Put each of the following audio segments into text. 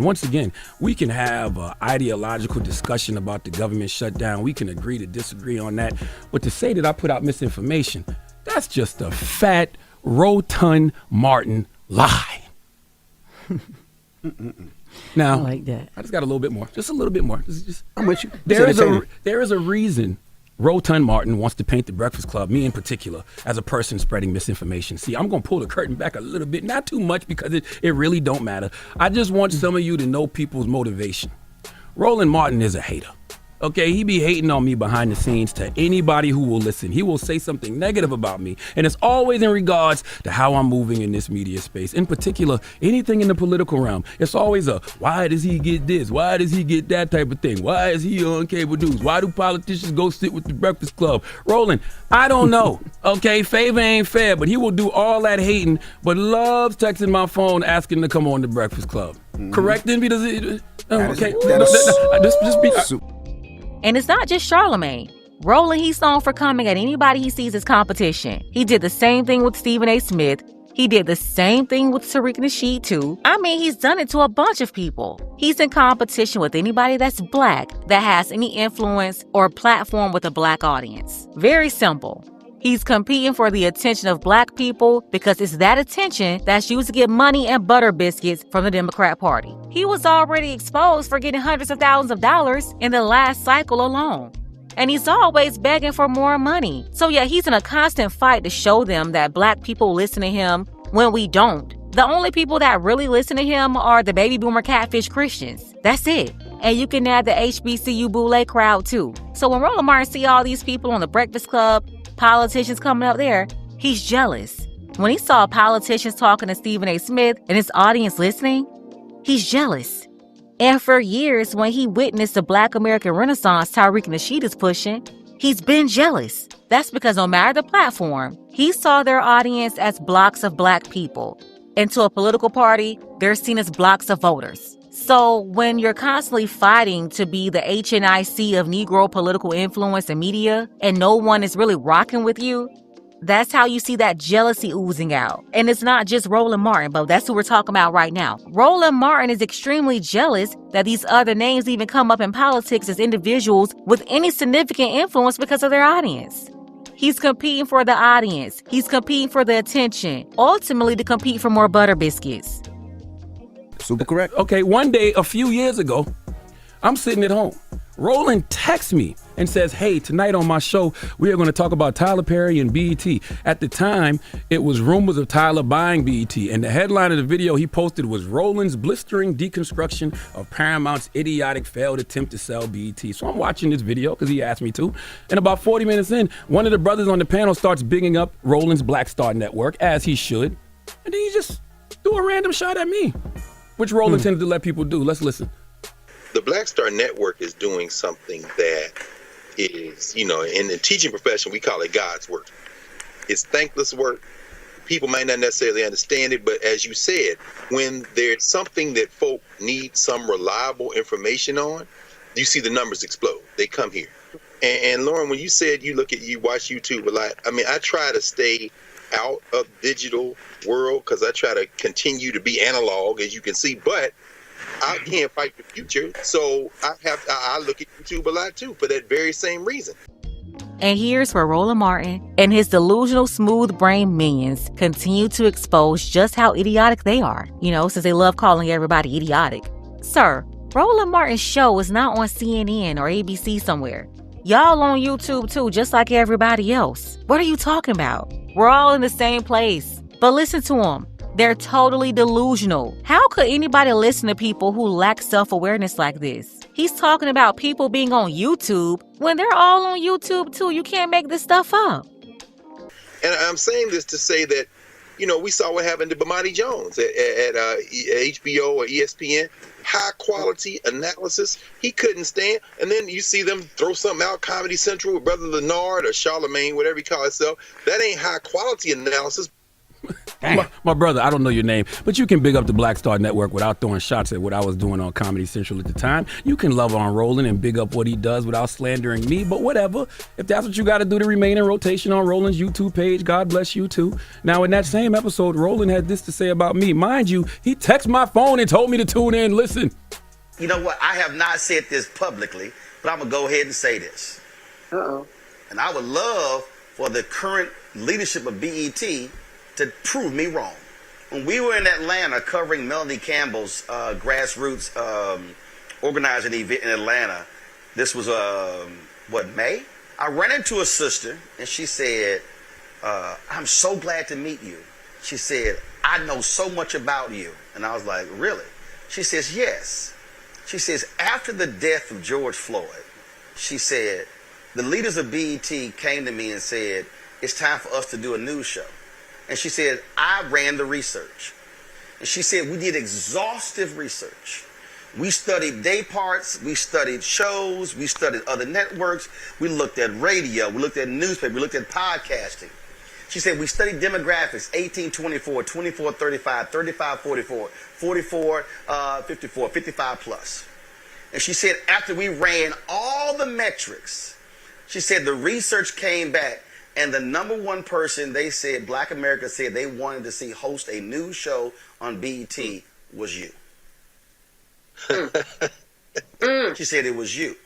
Once again, we can have an ideological discussion about the government shutdown. We can agree to disagree on that. But to say that I put out misinformation, that's just a fat, rotund Martin lie. Now, I like that. I just got a little bit more, just a little bit more. I'm with you. There is a reason Rotund Martin wants to paint the Breakfast Club, me in particular, as a person spreading misinformation. See, I'm going to pull the curtain back a little bit, not too much because it really don't matter. I just want some of you to know people's motivation. Roland Martin is a hater. Okay, he be hating on me behind the scenes to anybody who will listen. He will say something negative about me, and it's always in regards to how I'm moving in this media space. In particular, anything in the political realm. It's always a, why does he get this? Why does he get that type of thing? Why is he on cable news? Why do politicians go sit with the Breakfast Club? Roland, I don't know. Okay, favor ain't fair, but he will do all that hating, but loves texting my phone asking to come on the Breakfast Club. Correct, Envy? Does it? Okay. Just be... And it's not just Charlamagne. Roland, he's known for coming at anybody he sees as competition. He did the same thing with Stephen A. Smith. He did the same thing with Tariq Nasheed, too. I mean, he's done it to a bunch of people. He's in competition with anybody that's black, that has any influence or platform with a black audience. Very simple. He's competing for the attention of black people because it's that attention that's used to get money and butter biscuits from the Democrat Party. He was already exposed for getting hundreds of thousands of dollars in the last cycle alone. And he's always begging for more money. So yeah, he's in a constant fight to show them that black people listen to him when we don't. The only people that really listen to him are the baby boomer catfish Christians. That's it. And you can add the HBCU boule crowd too. So when Roland Martin see all these people on the Breakfast Club, politicians coming up there, he's jealous. When he saw politicians talking to Stephen A. Smith and his audience listening, he's jealous. And for years, when he witnessed the Black American Renaissance Tariq Nasheed is pushing, he's been jealous. That's because no matter the platform, he saw their audience as blocks of black people. And to a political party, they're seen as blocks of voters. So when you're constantly fighting to be the HNIC of Negro political influence and media, and no one is really rocking with you, that's how you see that jealousy oozing out. And it's not just Roland Martin, but that's who we're talking about right now. Roland Martin is extremely jealous that these other names even come up in politics as individuals with any significant influence because of their audience. He's competing for the audience. He's competing for the attention, ultimately to compete for more butter biscuits. Super correct. Okay, one day, a few years ago, I'm sitting at home. Roland texts me and says, hey, tonight on my show, we are going to talk about Tyler Perry and BET. At the time, it was rumors of Tyler buying BET, and the headline of the video he posted was Roland's blistering deconstruction of Paramount's idiotic failed attempt to sell BET. So I'm watching this video because he asked me to, and about 40 minutes in, one of the brothers on the panel starts bigging up Roland's Black Star Network, as he should, and then he just threw a random shot at me, which Roland tended to let people do. Let's listen. The Black Star Network is doing something that is, in the teaching profession, we call it God's work. It's thankless work. People might not necessarily understand it, but as you said, when there's something that folk need some reliable information on, you see the numbers explode. They come here. And Lauren, when you said you watch YouTube a lot, I mean, I try to stay out of digital world because I try to continue to be analog, as you can see, but I can't fight the future, so I look at YouTube a lot too for that very same reason. And here's where Roland Martin and his delusional smooth brain minions continue to expose just how idiotic they are, since they love calling everybody idiotic. Sir, Roland Martin's show is not on CNN or ABC somewhere. Y'all on YouTube too, just like everybody else. What are you talking about? We're all in the same place. But listen to them. They're totally delusional. How could anybody listen to people who lack self-awareness like this? He's talking about people being on YouTube when they're all on YouTube too. You can't make this stuff up. And I'm saying this to say that, we saw what happened to Bomani Jones at HBO or ESPN. High quality analysis. He couldn't stand. And then you see them throw something out, Comedy Central with Brother Leonard or Charlamagne, whatever he calls himself. That ain't high quality analysis. My brother, I don't know your name, but you can big up the Black Star Network without throwing shots at what I was doing on Comedy Central at the time. You can love on Roland and big up what he does without slandering me, but whatever. If that's what you got to do to remain in rotation on Roland's YouTube page, God bless you too. Now, in that same episode, Roland had this to say about me. Mind you, he texted my phone and told me to tune in. Listen. You know what? I have not said this publicly, but I'm going to go ahead and say this. Uh-oh. And I would love for the current leadership of BET to prove me wrong. When we were in Atlanta covering Melanie Campbell's grassroots organizing event in Atlanta, this was, May? I ran into a sister and she said, I'm so glad to meet you. She said, I know so much about you. And I was like, really? She says, yes. She says, after the death of George Floyd, she said, the leaders of BET came to me and said, it's time for us to do a news show. And she said, I ran the research. And she said, we did exhaustive research. We studied day parts, we studied shows, we studied other networks, we looked at radio, we looked at newspaper, we looked at podcasting. She said, we studied demographics, 18-24, 24-35, 35-44, 44-54, 55 plus. And she said, after we ran all the metrics, she said the research came back and the number one person they said, Black America said they wanted to see host a news show on BET was you. She said it was you.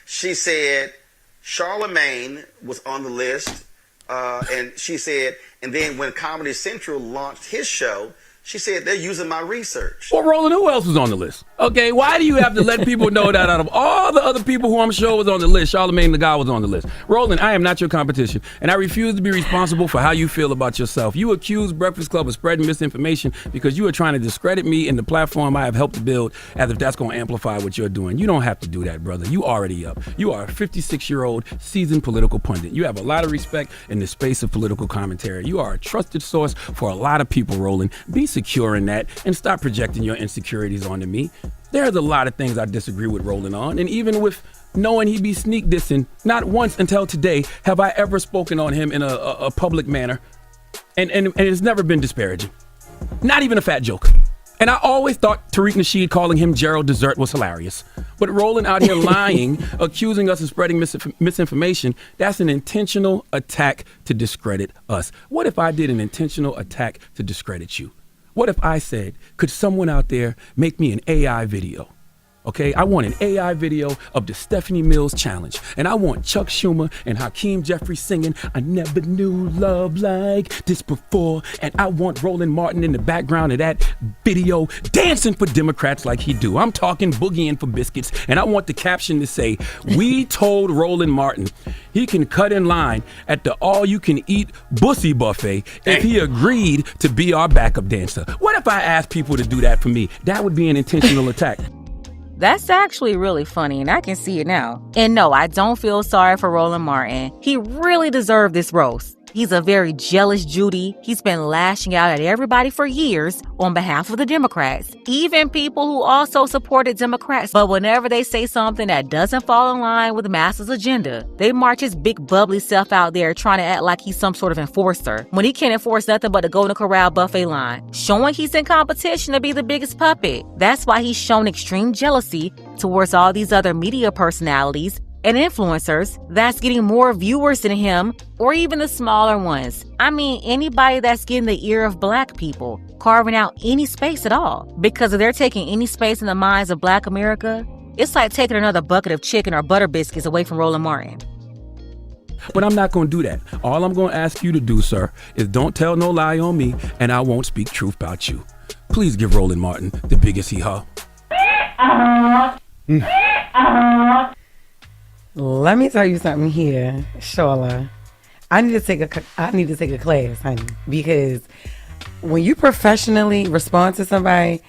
She said Charlamagne was on the list. And she said, and then when Comedy Central launched his show, she said they're using my research. Well, Roland, who else was on the list? Okay, why do you have to let people know that out of all the other people who I'm sure was on the list, Charlamagne Tha God was on the list? Roland, I am not your competition, and I refuse to be responsible for how you feel about yourself. You accuse Breakfast Club of spreading misinformation because you are trying to discredit me and the platform I have helped to build as if that's going to amplify what you're doing. You don't have to do that, brother. You already up. You are a 56-year-old seasoned political pundit. You have a lot of respect in the space of political commentary. You are a trusted source for a lot of people, Roland. Be secure in that and stop projecting your insecurities onto me. There's a lot of things I disagree with Roland on, and even with knowing he be sneak dissing, not once until today have I ever spoken on him in a public manner, and it's never been disparaging. Not even a fat joke. And I always thought Tariq Nasheed calling him Gerald Dessert was hilarious. But Roland out here lying, accusing us of spreading misinformation, that's an intentional attack to discredit us. What if I did an intentional attack to discredit you? What if I said, could someone out there make me an AI video? Okay, I want an AI video of the Stephanie Mills challenge. And I want Chuck Schumer and Hakeem Jeffries singing, I never knew love like this before. And I want Roland Martin in the background of that video dancing for Democrats like he do. I'm talking boogieing for biscuits. And I want the caption to say, we told Roland Martin he can cut in line at the all-you-can-eat Bussy buffet if he agreed to be our backup dancer. What if I asked people to do that for me? That would be an intentional attack. That's actually really funny, and I can see it now. And no, I don't feel sorry for Roland Martin. He really deserved this roast. He's a very jealous Judy. He's been lashing out at everybody for years on behalf of the Democrats, even people who also supported Democrats. But whenever they say something that doesn't fall in line with the masses' agenda, they march his big bubbly self out there trying to act like he's some sort of enforcer when he can't enforce nothing but the Golden Corral buffet line, showing he's in competition to be the biggest puppet. That's why he's shown extreme jealousy towards all these other media personalities and influencers that's getting more viewers than him, or even the smaller ones. I mean, anybody that's getting the ear of Black people, carving out any space at all. Because if they're taking any space in the minds of Black America, it's like taking another bucket of chicken or butter biscuits away from Roland Martin. But I'm not going to do that. All I'm going to ask you to do, sir, is don't tell no lie on me, and I won't speak truth about you. Please give Roland Martin the biggest hee-haw. Let me tell you something here, Shola. I need to take a class, honey, because when you professionally respond to somebody,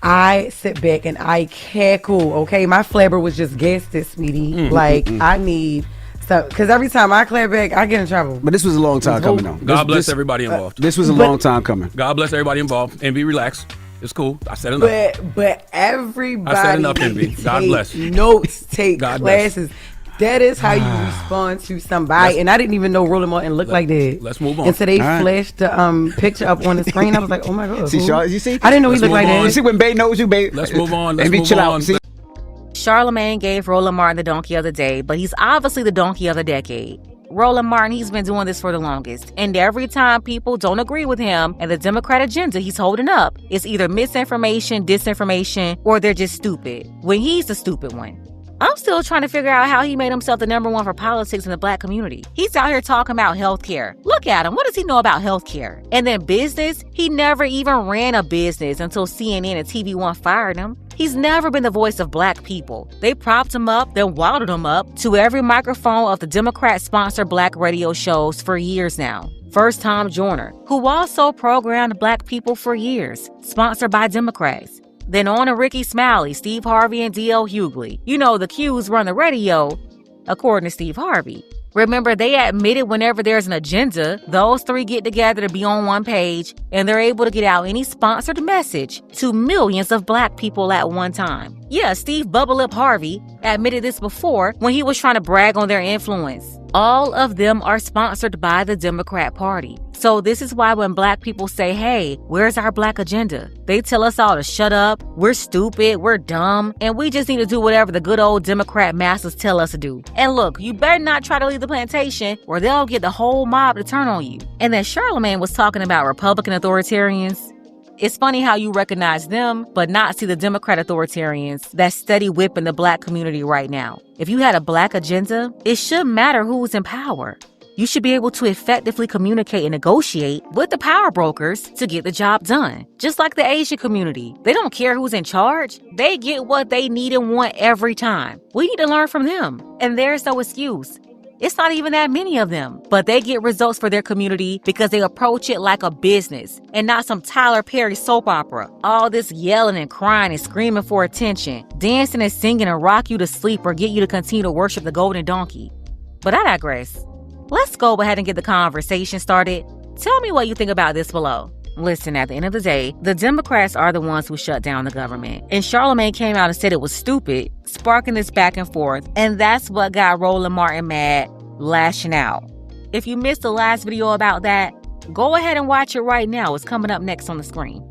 I sit back and I cackle. Okay, my flabber was just gasted, sweetie. I need so because every time I clap back, I get in trouble. But this was a long time coming, though. God bless everybody involved. This was a long time coming. God bless everybody involved, and be relaxed. It's cool. I said enough. But everybody I said enough, Envy. God bless. Notes, take God classes. Bless. That is how you respond to somebody. And I didn't even know Roland Martin looked like that. Let's move on. Until they right. flashed the picture up on the screen. I was like, oh my God. See, who? Char, you see? I didn't know he Let's looked like move on. You that. see when Bae knows you, Bae. Let's move on. Let's Baby, move chill on. out. See? Charlamagne gave Roland Martin the donkey of the day, but he's obviously the donkey of the decade. Roland Martin, he's been doing this for the longest. And every time people don't agree with him and the Democrat agenda he's holding up, it's either misinformation, disinformation, or they're just stupid. When he's the stupid one. I'm still trying to figure out how he made himself the #1 for politics in the black community. He's out here talking about healthcare. Look at him. What does he know about healthcare? And then business? He never even ran a business until CNN and TV One fired him. He's never been the voice of black people. They propped him up, then waddled him up to every microphone of the Democrat-sponsored black radio shows for years now. First Tom Joyner, who also programmed black people for years, sponsored by Democrats. Then on to Ricky Smiley, Steve Harvey, and D.L. Hughley. You know, the Qs run the radio, according to Steve Harvey. Remember, they admitted whenever there's an agenda, those three get together to be on one page, and they're able to get out any sponsored message to millions of black people at one time. Yeah, Steve Bubble Lip Harvey admitted this before when he was trying to brag on their influence. All of them are sponsored by the Democrat Party. So this is why when black people say, hey, where's our black agenda? They tell us all to shut up, we're stupid, we're dumb, and we just need to do whatever the good old Democrat masters tell us to do. And look, you better not try to leave the plantation or they'll get the whole mob to turn on you. And then Charlamagne was talking about Republican authoritarians. It's funny how you recognize them, but not see the Democrat authoritarians that steady whipping the black community right now. If you had a black agenda, it shouldn't matter who's in power. You should be able to effectively communicate and negotiate with the power brokers to get the job done. Just like the Asian community. They don't care who's in charge. They get what they need and want every time. We need to learn from them. And there's no excuse. It's not even that many of them, but they get results for their community because they approach it like a business and not some Tyler Perry soap opera. All this yelling and crying and screaming for attention, dancing and singing and rock you to sleep or get you to continue to worship the golden donkey. But I digress. Let's go ahead and get the conversation started. Tell me what you think about this below. Listen, at the end of the day, the Democrats are the ones who shut down the government. And Charlamagne came out and said it was stupid, sparking this back and forth. And that's what got Roland Martin mad, lashing out. If you missed the last video about that, go ahead and watch it right now. It's coming up next on the screen.